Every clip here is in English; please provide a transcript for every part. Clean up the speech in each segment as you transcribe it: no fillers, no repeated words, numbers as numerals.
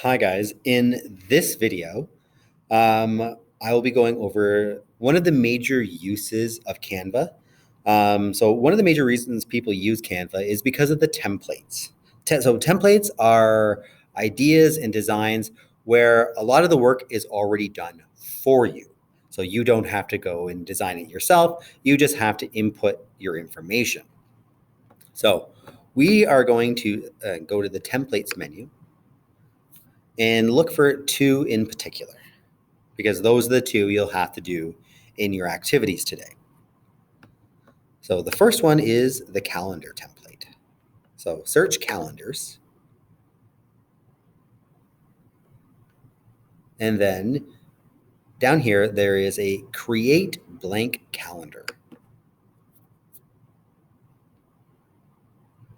Hi guys, in this video, I will be going over one of the major uses of Canva. So one of the major reasons people use Canva is because of the templates. So templates are ideas and designs where a lot of the work is already done for you. So you don't have to go and design it yourself. You just have to input your information. So we are going to go to the templates menu and look for two in particular, because those are the two you'll have to do in your activities today. So the first one is the calendar template. So search calendars, and then down here there is a create blank calendar.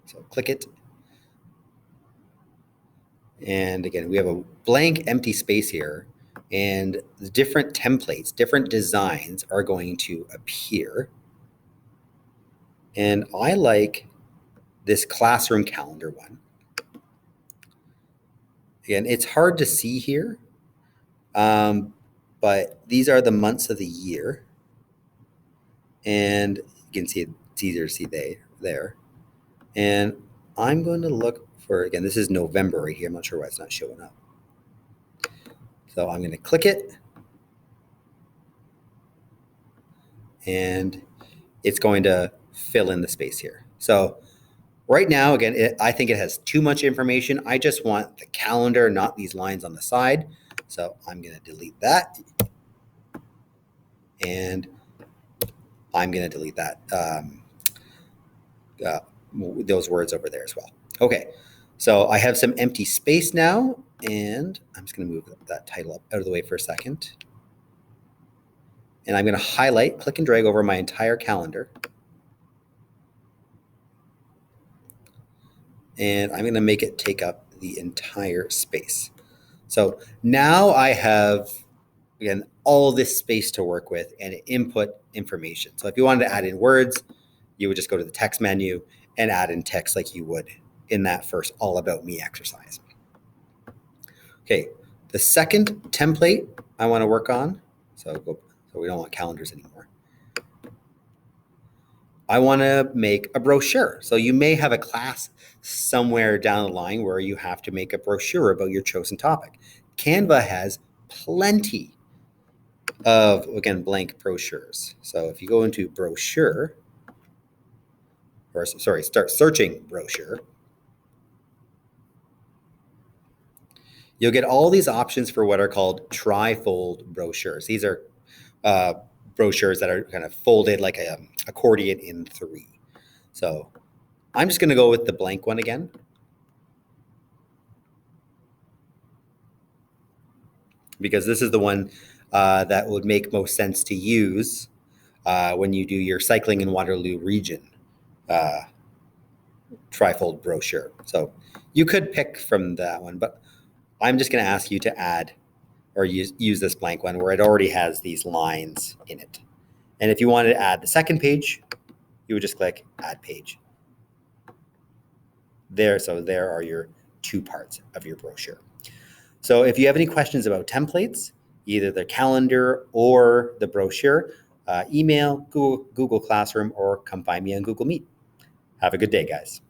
So click it. And again, we have a blank empty space here, and the different templates, different designs are going to appear. And I like this classroom calendar one. Again, it's hard to see here, but these are the months of the year. And you can see it's easier to see there. And I'm going to look for, again, this is November right here. I'm not sure why it's not showing up. So I'm going to click it. And it's going to fill in the space here. So right now, again, I think it has too much information. I just want the calendar, not these lines on the side. So I'm going to delete that. And I'm going to delete that, those words over there as well. Okay, so I have some empty space now, and I'm just going to move that title up out of the way for a second. And I'm going to highlight, click and drag over my entire calendar. And I'm going to make it take up the entire space. So now I have, again, all this space to work with and input information. So if you wanted to add in words, you would just go to the text menu and add in text like you would in that first All About Me exercise. Okay, the second template I want to work on, so we don't want calendars anymore. I want to make a brochure. So you may have a class somewhere down the line where you have to make a brochure about your chosen topic. Canva has plenty of, again, blank brochures. So if you go into brochure, or sorry, start searching brochure, you'll get all these options for what are called tri-fold brochures. These are brochures that are kind of folded like an accordion in three. So I'm just going to go with the blank one again. Because this is the one that would make most sense to use when you do your Cycling in Waterloo region trifold brochure. So you could pick from that one, but I'm just going to ask you to add or use this blank one where it already has these lines in it. And if you wanted to add the second page, you would just click Add Page. There, so there are your two parts of your brochure. So if you have any questions about templates, either the calendar or the brochure, email, Google Classroom, or come find me on Google Meet. Have a good day, guys.